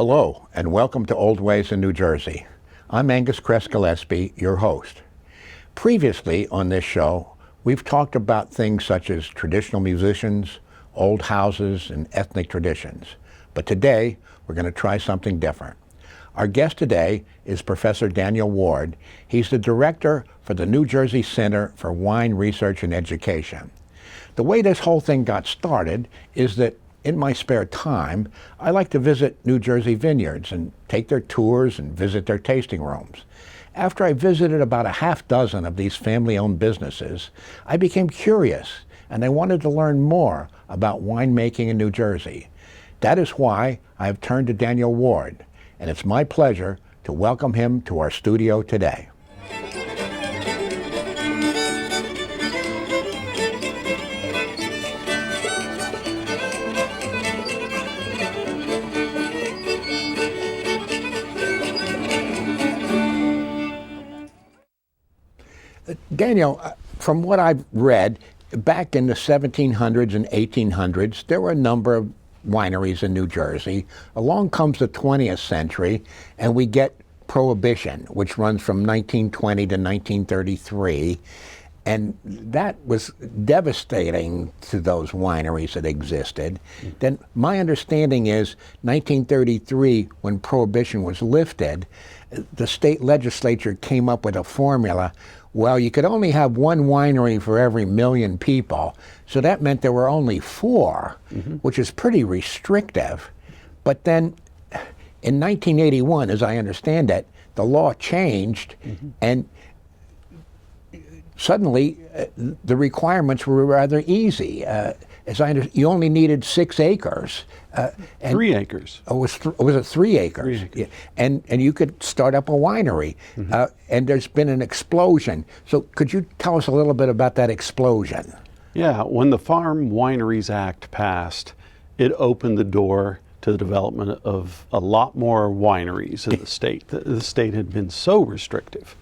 Hello, and welcome to Old Ways in New Jersey. I'm Angus Kress Gillespie, your host. Previously on this show, we've talked about things such as traditional musicians, old houses, and ethnic traditions. But today, we're going to try something different. Our guest today is Professor Daniel Ward. He's the director for the New Jersey Center for Wine Research and Education. The way this whole thing got started is that in my spare time, I like to visit New Jersey vineyards and take their tours and visit their tasting rooms. After I visited about a half dozen of these family-owned businesses, I became curious and I wanted to learn more about winemaking in New Jersey. That is why I have turned to Daniel Ward, and it's my pleasure to welcome him to our studio today. Daniel, from what I've read, back in the 1700s and 1800s, there were a number of wineries in New Jersey. Along comes the 20th century, and we get Prohibition, which runs from 1920 to 1933. And that was devastating to those wineries that existed. Then my understanding is 1933, when Prohibition was lifted, the state legislature came up with a formula. Well, you could only have one winery for every million people, so that meant there were only four, which is pretty restrictive. But then in 1981, as I understand it, the law changed, and suddenly the requirements were rather easy. As I understand, you only needed 6 acres. 3 acres. Oh, was it 3 acres? 3 acres. Yeah. And you could start up a winery. And there's been an explosion. So could you tell us a little bit about that explosion? Yeah, when the Farm Wineries Act passed, it opened the door to the development of a lot more wineries in the state. The state had been so restrictive.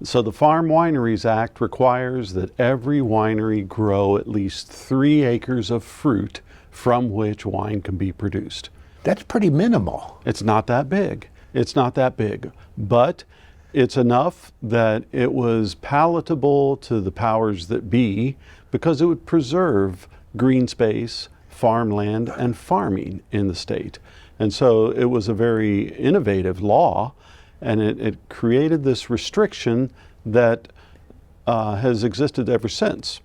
So the Farm Wineries Act requires that every winery grow at least 3 acres of fruit from which wine can be produced. That's pretty minimal. It's not that big. It's not that big, but it's enough that it was palatable to the powers that be because it would preserve green space, farmland, and farming in the state. And so it was a very innovative law, and it created this restriction that has existed ever since.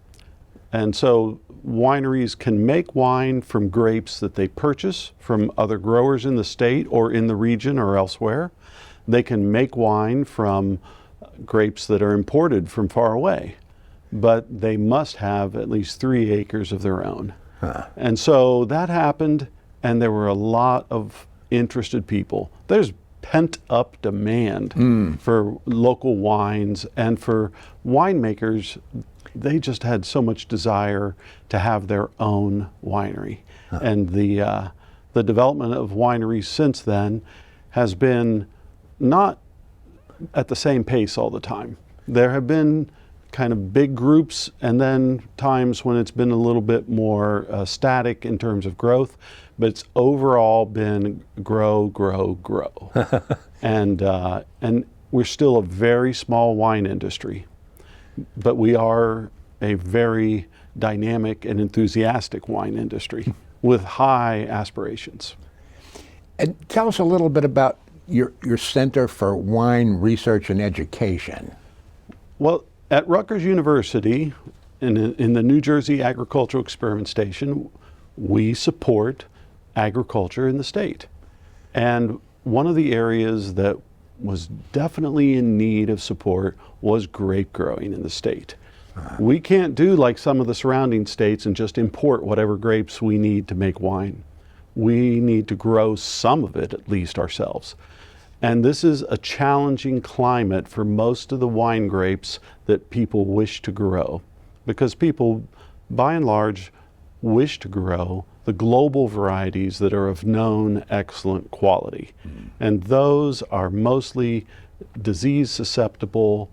And so wineries can make wine from grapes that they purchase from other growers in the state or in the region or elsewhere. They can make wine from grapes that are imported from far away, but they must have at least 3 acres of their own. And so that happened, and there were a lot of interested people. There's pent-up demand for local wines, and for winemakers, they just had so much desire to have their own winery. And the development of wineries since then has been not at the same pace all the time. There have been kind of big groups, and then times when it's been a little bit more static in terms of growth, but it's overall been grow, grow, grow. And we're still a very small wine industry, but we are a very dynamic and enthusiastic wine industry with high aspirations. And tell us a little bit about your Center for Wine Research and Education. Well, at Rutgers University, in the New Jersey Agricultural Experiment Station, we support agriculture in the state. And one of the areas that was definitely in need of support was grape growing in the state. We can't do like some of the surrounding states and just import whatever grapes we need to make wine. We need to grow some of it at least ourselves. And this is a challenging climate for most of the wine grapes that people wish to grow, because people, by and large, wish to grow the global varieties that are of known excellent quality. And those are mostly disease susceptible,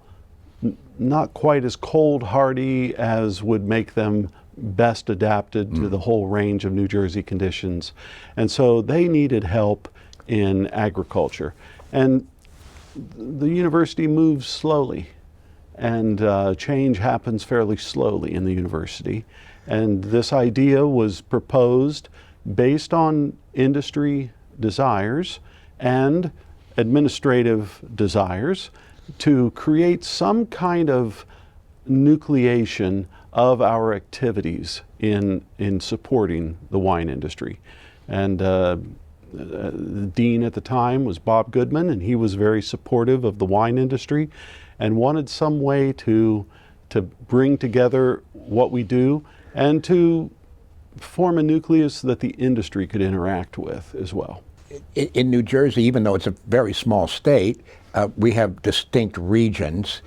not quite as cold hardy as would make them best adapted to the whole range of New Jersey conditions. And so they needed help in agriculture. And the university moves slowly, and change happens fairly slowly in the university. And this idea was proposed based on industry desires and administrative desires to create some kind of nucleation of our activities in supporting the wine industry. And the dean at the time was Bob Goodman, and he was very supportive of the wine industry and wanted some way to bring together what we do and to form a nucleus that the industry could interact with as well. In New Jersey, even though it's a very small state, we have distinct regions.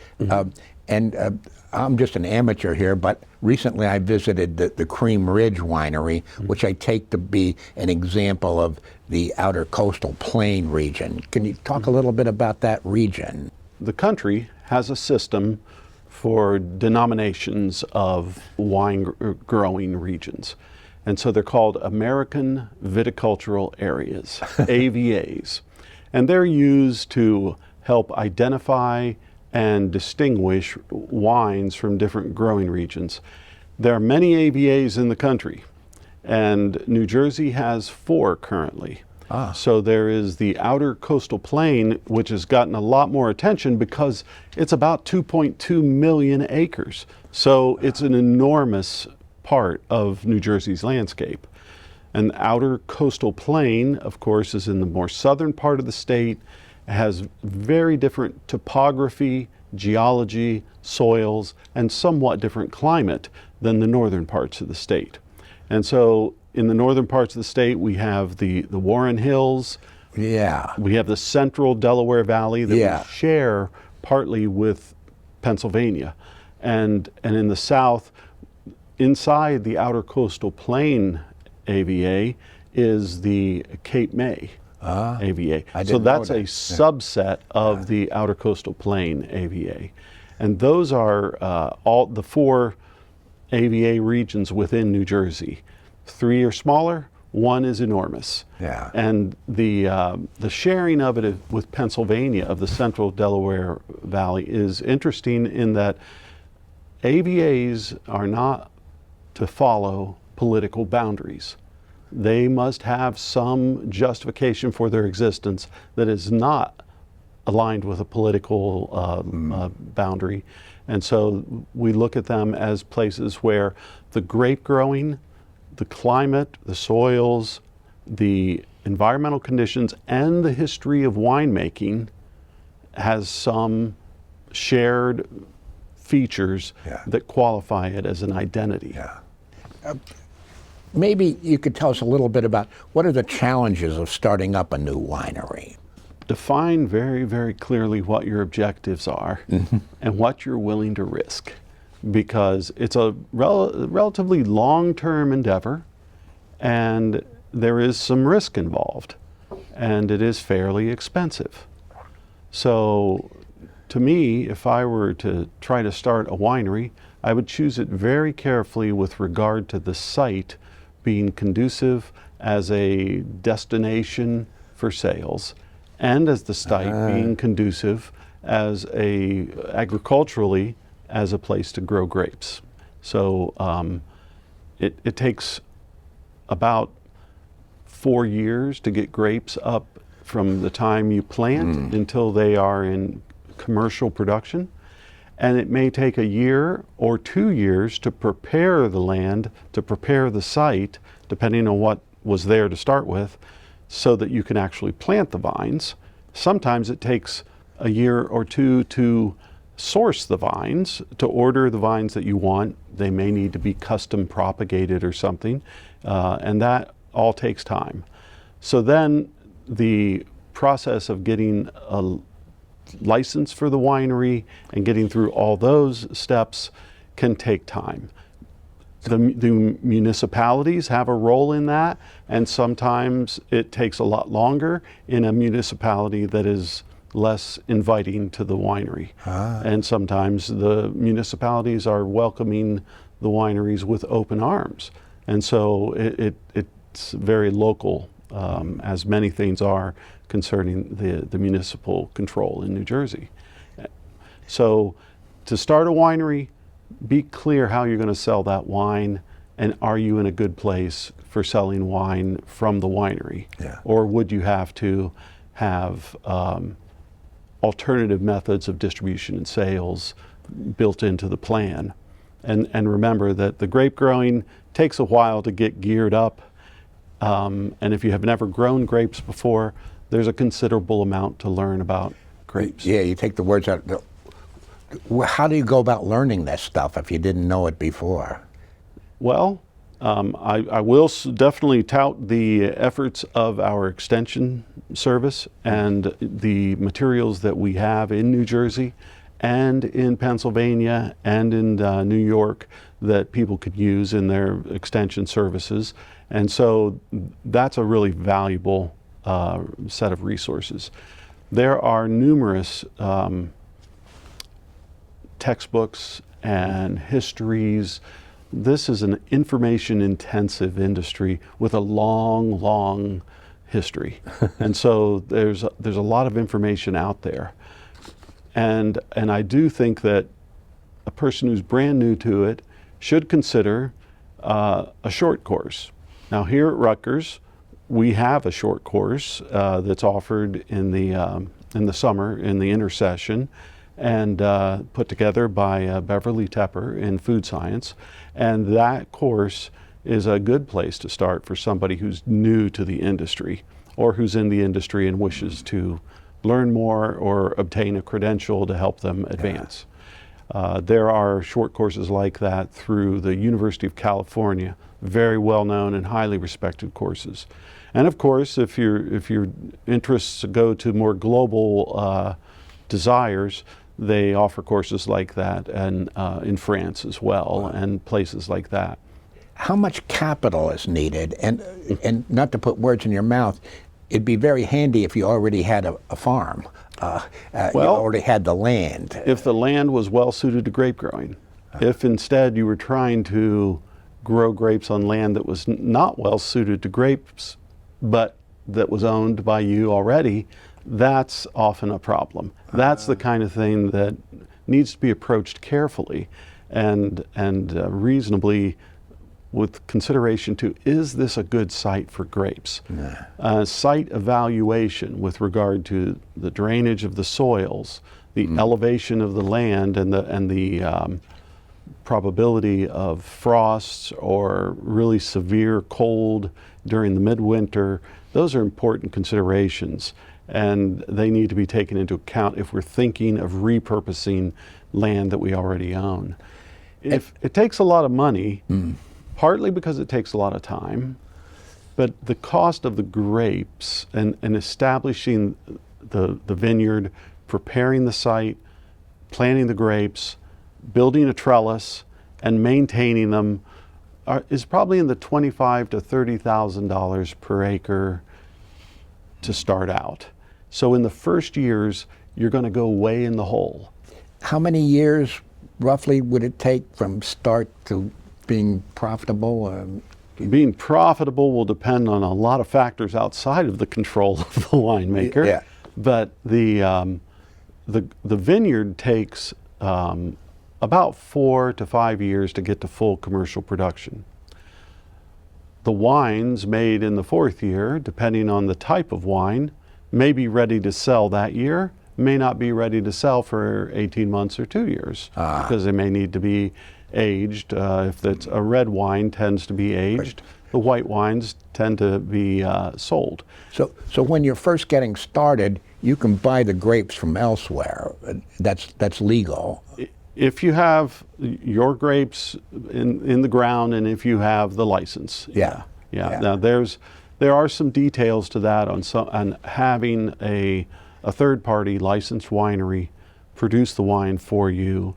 And I'm just an amateur here, but recently I visited the Cream Ridge Winery, which I take to be an example of the outer coastal plain region. Can you talk a little bit about that region? The country has a system for denominations of wine growing regions. And so they're called American Viticultural Areas, AVAs. And they're used to help identify and distinguish wines from different growing regions. There are many AVAs in the country, and New Jersey has 4 currently. So there is the outer coastal plain, which has gotten a lot more attention because it's about 2.2 million acres. So it's an enormous part of New Jersey's landscape. And the outer coastal plain, of course, is in the more southern part of the state. It has very different topography, geology, soils, and somewhat different climate than the northern parts of the state. And so in the northern parts of the state, we have the Warren Hills. Yeah. We have the central Delaware Valley that we share partly with Pennsylvania. And in the south, inside the outer coastal plain AVA is the Cape May AVA. So that's a subset of the outer coastal plain AVA. And those are all the 4 AVA regions within New Jersey. 3 are smaller, 1 is enormous. Yeah. And the sharing of it with Pennsylvania, of the central Delaware Valley, is interesting in that AVAs are not to follow political boundaries. They must have some justification for their existence that is not aligned with a political boundary. And so we look at them as places where the grape growing, the climate, the soils, the environmental conditions, and the history of winemaking has some shared features that qualify it as an identity. Maybe you could tell us a little bit about what are the challenges of starting up a new winery? Define very, very clearly what your objectives are and what you're willing to risk, because it's a relatively long-term endeavor and there is some risk involved and it is fairly expensive. So to me, if I were to try to start a winery, I would choose it very carefully with regard to the site being conducive as a destination for sales, and as the site being conducive as agriculturally as a place to grow grapes. So it takes about 4 years to get grapes up from the time you plant until they are in commercial production. And it may take 1 year or 2 years to prepare the land, to prepare the site, depending on what was there to start with, so that you can actually plant the vines. Sometimes it takes 1 year or 2 to source the vines, to order the vines that you want. They may need to be custom propagated or something, and that all takes time. So then the process of getting a license for the winery and getting through all those steps can take time. The municipalities have a role in that, and sometimes it takes a lot longer in a municipality that is less inviting to the winery. And sometimes the municipalities are welcoming the wineries with open arms. And so it's very local as many things are concerning the municipal control in New Jersey. So to start a winery, be clear how you're going to sell that wine, and are you in a good place for selling wine from the winery? Yeah. Or would you have to have alternative methods of distribution and sales built into the plan? And remember that the grape growing takes a while to get geared up. And if you have never grown grapes before, there's a considerable amount to learn about grapes. Yeah, you take the words out. How do you go about learning this stuff if you didn't know it before? Well, I will definitely tout the efforts of our extension service and the materials that we have in New Jersey and in Pennsylvania and in New York that people could use in their extension services. And so that's a really valuable set of resources. There are numerous textbooks and histories. This is an information-intensive industry with a long, long history. And so there's a lot of information out there. And I do think that a person who's brand new to it should consider a short course. Now here at Rutgers, we have a short course that's offered in the summer in the intersession, and put together by Beverly Tepper in food science. And that course is a good place to start for somebody who's new to the industry or who's in the industry and wishes to learn more or obtain a credential to help them advance. There are short courses like that through the University of California, very well known and highly respected courses. And of course, if your interests go to more global desires, they offer courses like that and in France as well, and places like that. How much capital is needed? And not to put words in your mouth, it'd be very handy if you already had a farm. You already had the land. If the land was well suited to grape growing. If instead you were trying to grow grapes on land that was not well suited to grapes, but that was owned by you already, that's often a problem. That's the kind of thing that needs to be approached carefully and reasonably, with consideration to, is this a good site for grapes? Site evaluation with regard to the drainage of the soils, the elevation of the land, and the probability of frosts or really severe cold during the midwinter. Those are important considerations, and they need to be taken into account if we're thinking of repurposing land that we already own. It takes a lot of money, partly because it takes a lot of time, but the cost of the grapes and establishing the vineyard, preparing the site, planting the grapes, building a trellis, and maintaining them is probably in the $25,000 to $30,000 per acre to start out. So in the first years, you're going to go way in the hole. How many years roughly would it take from start to being profitable? Being profitable will depend on a lot of factors outside of the control of the winemaker. Yeah. But the vineyard takes about 4 to 5 years to get to full commercial production. The wines made in the 4th year, depending on the type of wine, may be ready to sell that year, may not be ready to sell for 18 months or 2 years, because they may need to be aged. If it's a red wine, tends to be aged. Right. The white wines tend to be sold. So when you're first getting started, you can buy the grapes from elsewhere. That's legal. If you have your grapes in the ground, and if you have the license. Yeah. Now there are some details to that on having a third-party licensed winery produce the wine for you.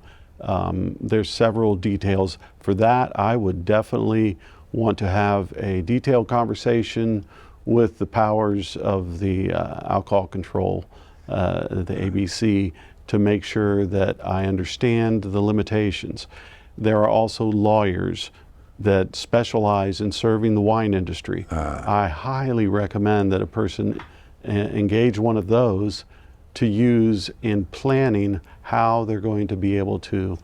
There's several details. For that, I would definitely want to have a detailed conversation with the powers of the alcohol control, the ABC, to make sure that I understand the limitations. There are also lawyers that specialize in serving the wine industry. I highly recommend that a person engage one of those to use in planning how they're going to be able to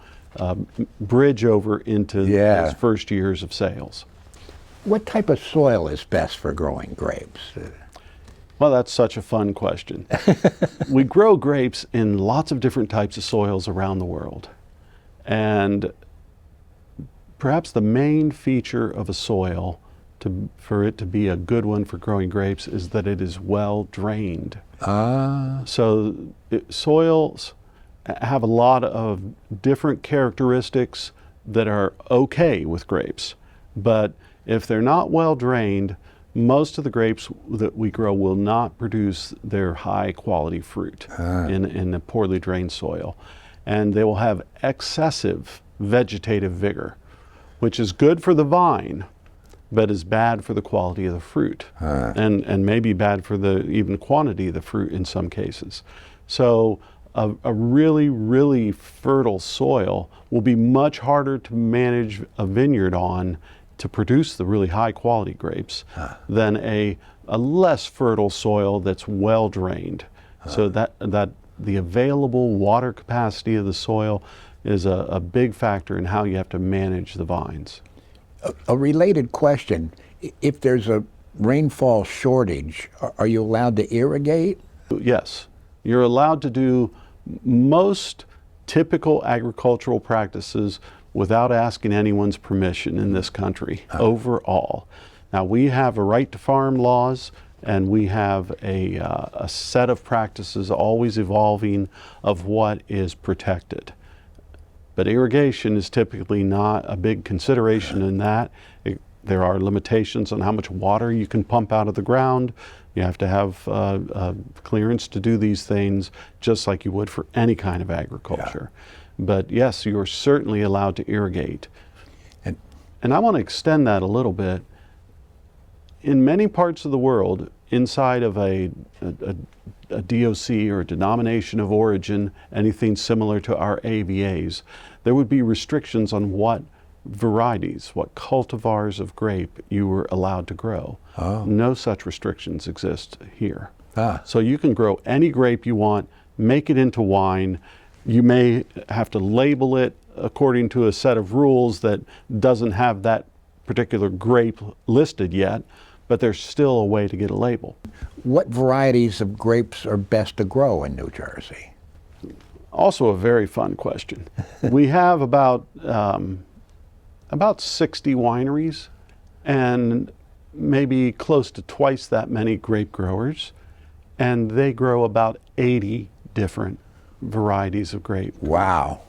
bridge over into those first years of sales. What type of soil is best for growing grapes? Well, that's such a fun question. We grow grapes in lots of different types of soils around the world. And perhaps the main feature of a soil for it to be a good one for growing grapes is that it is well drained. So soils have a lot of different characteristics that are okay with grapes. But if they're not well drained, most of the grapes that we grow will not produce their high quality fruit in a poorly drained soil. And they will have excessive vegetative vigor, which is good for the vine, but is bad for the quality of the fruit, and maybe bad for the even quantity of the fruit in some cases. So a really, really fertile soil will be much harder to manage a vineyard on to produce the really high quality grapes than a less fertile soil that's well drained. So that the available water capacity of the soil is a big factor in how you have to manage the vines. A related question, if there's a rainfall shortage, are you allowed to irrigate? Yes, you're allowed to do most typical agricultural practices without asking anyone's permission in this country overall. Now, we have a right to farm laws, and we have a set of practices always evolving of what is protected. But irrigation is typically not a big consideration in that. There are limitations on how much water you can pump out of the ground. You have to have clearance to do these things, just like you would for any kind of agriculture. But yes, you are certainly allowed to irrigate. And I want to extend that a little bit. In many parts of the world, inside of a DOC or a denomination of origin, anything similar to our AVAs, there would be restrictions on what varieties, what cultivars of grape you were allowed to grow. No such restrictions exist here. So you can grow any grape you want, make it into wine. You may have to label it according to a set of rules that doesn't have that particular grape listed yet, but there's still a way to get a label. What varieties of grapes are best to grow in New Jersey? Also a very fun question. We have about 60 wineries and maybe close to twice that many grape growers, and they grow about 80 different varieties of grape. Wow.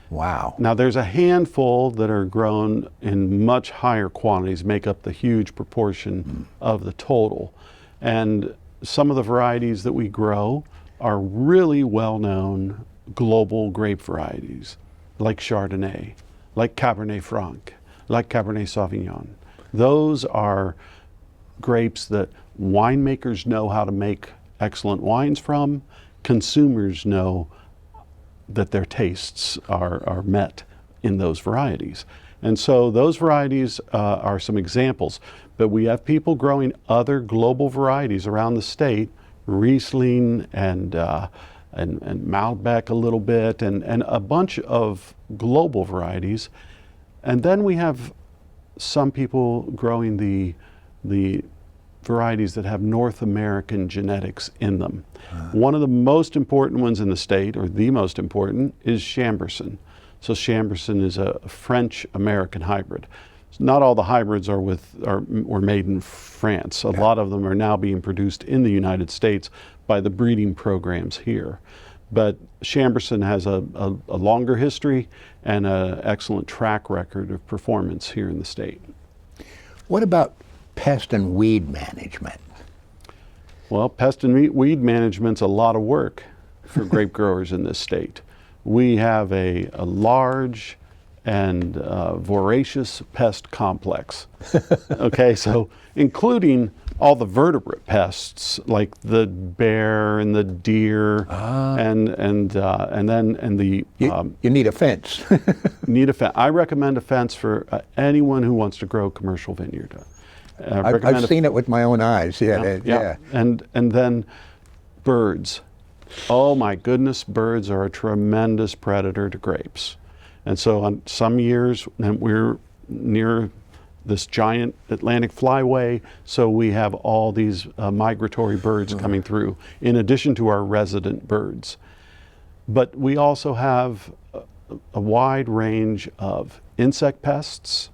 Wow. Now there's a handful that are grown in much higher quantities, make up the huge proportion of the total. And some of the varieties that we grow are really well-known global grape varieties, like Chardonnay, like Cabernet Franc, like Cabernet Sauvignon. Those are grapes that winemakers know how to make excellent wines from. Consumers know that their tastes are met in those varieties. And so those varieties are some examples. But we have people growing other global varieties around the state, Riesling and Malbec a little bit, and a bunch of global varieties. And then we have some people growing the varieties that have North American genetics in them. One of the most important ones in the state, or the most important, is Chambourcin. So Chambourcin is a French-American hybrid. Not all the hybrids were made in France. A lot of them are now being produced in the United States by the breeding programs here. But Chambourcin has a longer history and an excellent track record of performance here in the state. What about pest and weed management? Well, pest and weed management's a lot of work for grape growers in this state. We have a large and voracious pest complex. Okay, so including all the vertebrate pests like the bear and the deer, and the You need a fence. need a fence. I recommend a fence for anyone who wants to grow commercial vineyard. I've seen it with my own eyes. Yeah. And then birds. Oh my goodness, birds are a tremendous predator to grapes. And so on some years, and we're near this giant Atlantic flyway, so we have all these migratory birds coming through, in addition to our resident birds. But we also have a wide range of insect pests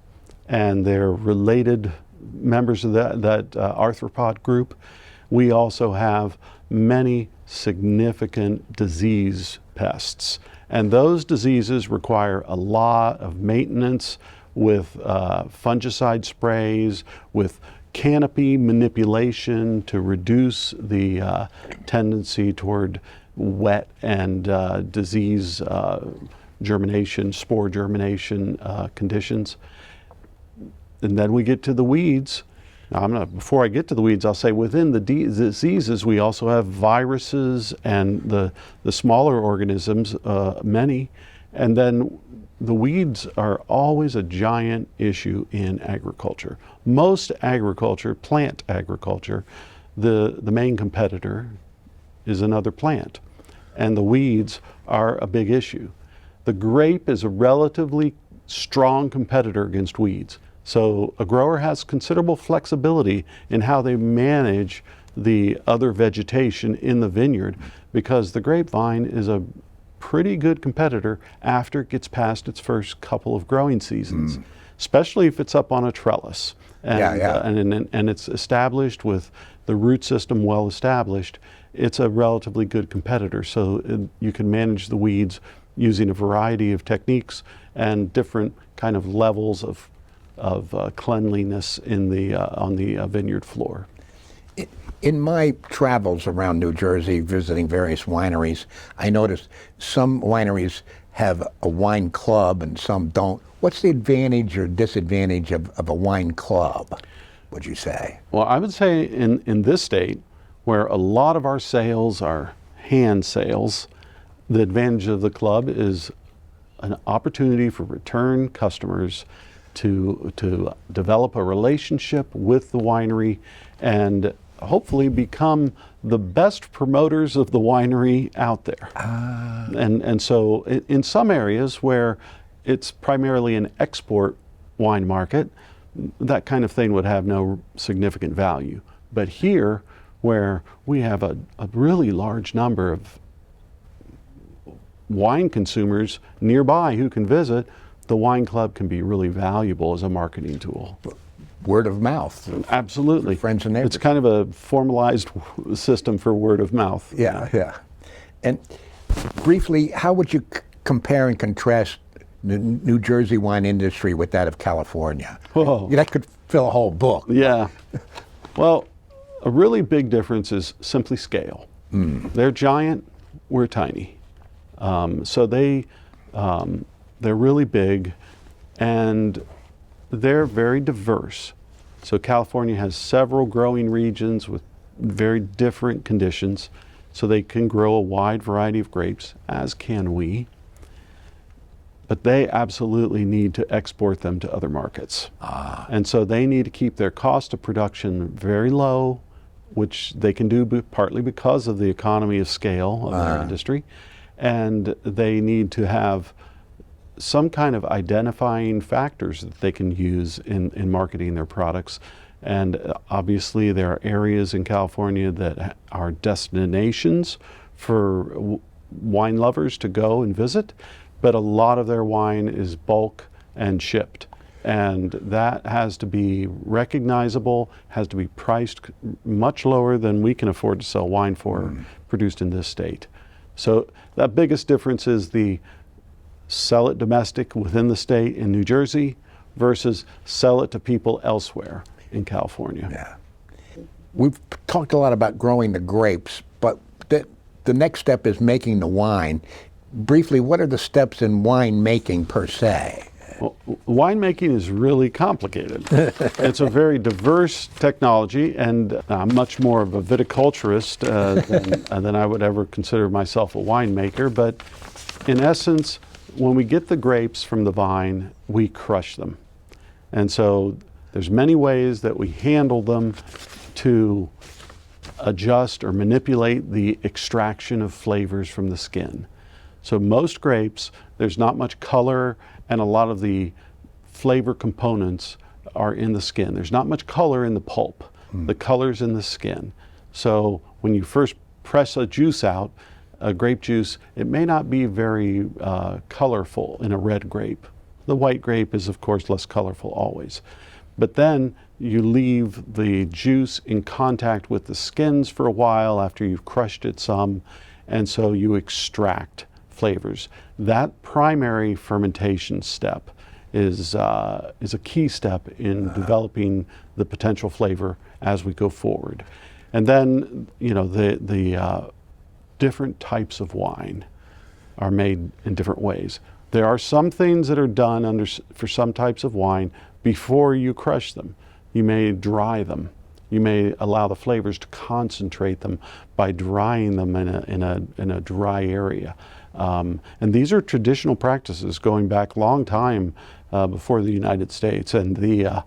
and their related members of that arthropod group. We also have many significant disease pests, and those diseases require a lot of maintenance with fungicide sprays, with canopy manipulation to reduce the tendency toward wet and disease germination, spore germination conditions. And then we get to the weeds. Now, before I get to the weeds, I'll say within the diseases, we also have viruses and the smaller organisms, many. And then the weeds are always a giant issue in agriculture. Most agriculture, plant agriculture, the main competitor is another plant. And the weeds are a big issue. The grape is a relatively strong competitor against weeds. So a grower has considerable flexibility in how they manage the other vegetation in the vineyard, because the grapevine is a pretty good competitor after it gets past its first couple of growing seasons, especially if it's up on a trellis and it's established with the root system well established. It's a relatively good competitor. So you can manage the weeds using a variety of techniques and different kind of levels of cleanliness in on the vineyard floor. In my travels around New Jersey, visiting various wineries, I noticed some wineries have a wine club and some don't. What's the advantage or disadvantage of a wine club, would you say? Well, I would say in this state, where a lot of our sales are hand sales, the advantage of the club is an opportunity for return customers to develop a relationship with the winery and hopefully become the best promoters of the winery out there. And so in some areas where it's primarily an export wine market, that kind of thing would have no significant value. But here, where we have a really large number of wine consumers nearby who can visit, the wine club can be really valuable as a marketing tool. Word of mouth. Absolutely. Friends and neighbors. It's kind of a formalized system for word of mouth. Yeah. And briefly, how would you compare and contrast the New Jersey wine industry with that of California? Whoa. That could fill a whole book. Yeah. Well, a really big difference is simply scale. They're giant, we're tiny. So they're really big, and they're very diverse. So California has several growing regions with very different conditions, so they can grow a wide variety of grapes, as can we. But they absolutely need to export them to other markets. And so they need to keep their cost of production very low, which they can do partly because of the economy of scale of their industry. And they need to have some kind of identifying factors that they can use in marketing their products. And obviously there are areas in California that are destinations for wine lovers to go and visit, but a lot of their wine is bulk and shipped. And that has to be recognizable, has to be priced much lower than we can afford to sell wine for produced in this state. So that biggest difference is the sell it domestic within the state in New Jersey versus sell it to people elsewhere in California. Yeah. We've talked a lot about growing the grapes, but the next step is making the wine. Briefly, what are the steps in wine making per se? Well, winemaking is really complicated. It's a very diverse technology, and I'm much more of a viticulturist than I would ever consider myself a winemaker. But in essence, when we get the grapes from the vine, we crush them. And so there's many ways that we handle them to adjust or manipulate the extraction of flavors from the skin. So most grapes, there's not much color, and a lot of the flavor components are in the skin. There's not much color in the pulp. The color's in the skin. So when you first press a juice out, a grape juice, it may not be very colorful in a red grape. The white grape is, of course, less colorful always. But then you leave the juice in contact with the skins for a while after you've crushed it some, and so you extract flavors. That primary fermentation step is a key step in developing the potential flavor as we go forward. And then, you know, the different types of wine are made in different ways. There are some things that are done for some types of wine before you crush them. You may dry them. You may allow the flavors to concentrate them by drying them in a dry area. And these are traditional practices going back a long time before the United States. And the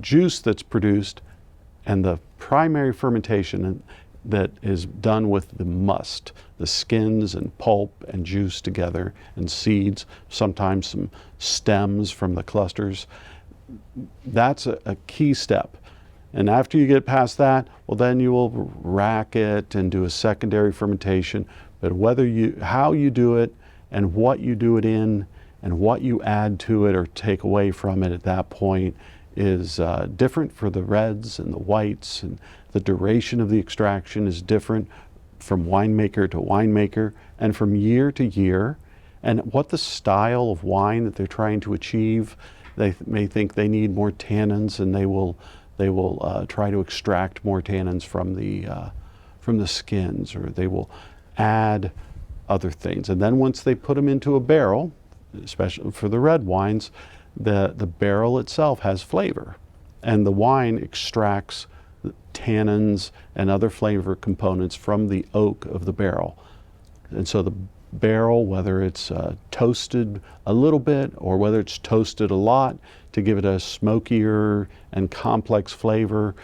juice that's produced and the primary fermentation that is done with the must, the skins and pulp and juice together, and seeds, sometimes some stems from the clusters. That's a key step. And after you get past that, well, then you will rack it and do a secondary fermentation. But how you do it and what you do it in and what you add to it or take away from it at that point is different for the reds and the whites, and the duration of the extraction is different from winemaker to winemaker and from year to year. And what the style of wine that they're trying to achieve, they may think they need more tannins, and they will try to extract more tannins from the skins, or they will add other things. And then once they put them into a barrel, especially for the red wines, the barrel itself has flavor, and the wine extracts tannins and other flavor components from the oak of the barrel. And so the barrel, whether it's toasted a little bit or whether it's toasted a lot to give it a smokier and complex flavor,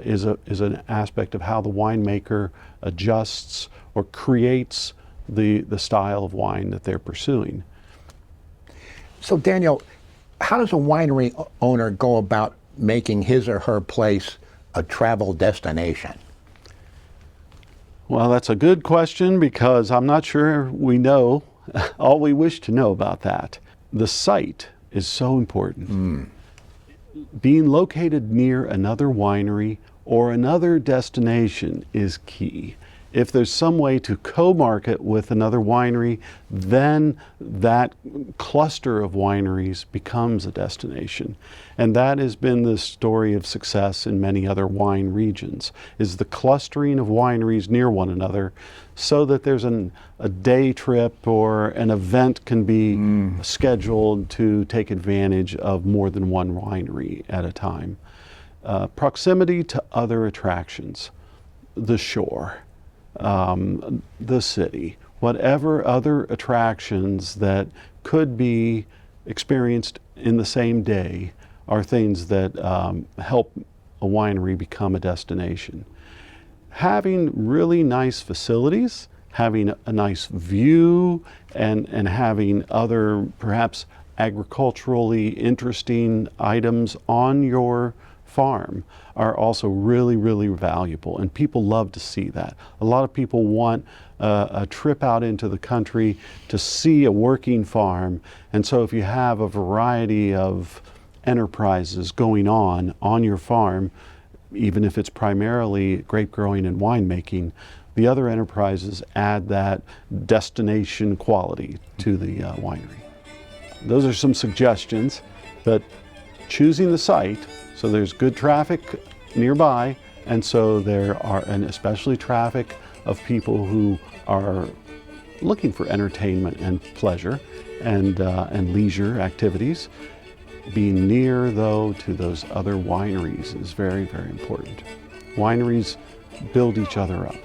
is an aspect of how the winemaker adjusts or creates the style of wine that they're pursuing. So Daniel, how does a winery owner go about making his or her place a travel destination? Well, that's a good question, because I'm not sure we know all we wish to know about that. The site is so important. Being located near another winery or another destination is key. If there's some way to co-market with another winery, then that cluster of wineries becomes a destination. And that has been the story of success in many other wine regions, is the clustering of wineries near one another, so that there's a day trip or an event can be scheduled to take advantage of more than one winery at a time. Proximity to other attractions, the shore, the city, whatever other attractions that could be experienced in the same day are things that help a winery become a destination. Having really nice facilities, having a nice view, and having other perhaps agriculturally interesting items on your farm are also really, really valuable, and people love to see that. A lot of people want a trip out into the country to see a working farm, and so if you have a variety of enterprises going on your farm, even if it's primarily grape growing and winemaking, the other enterprises add that destination quality to the winery. Those are some suggestions, but choosing the site so there's good traffic nearby, and so there are, and especially traffic of people who are looking for entertainment and pleasure and leisure activities. Being near, though, to those other wineries is very, very important. Wineries build each other up.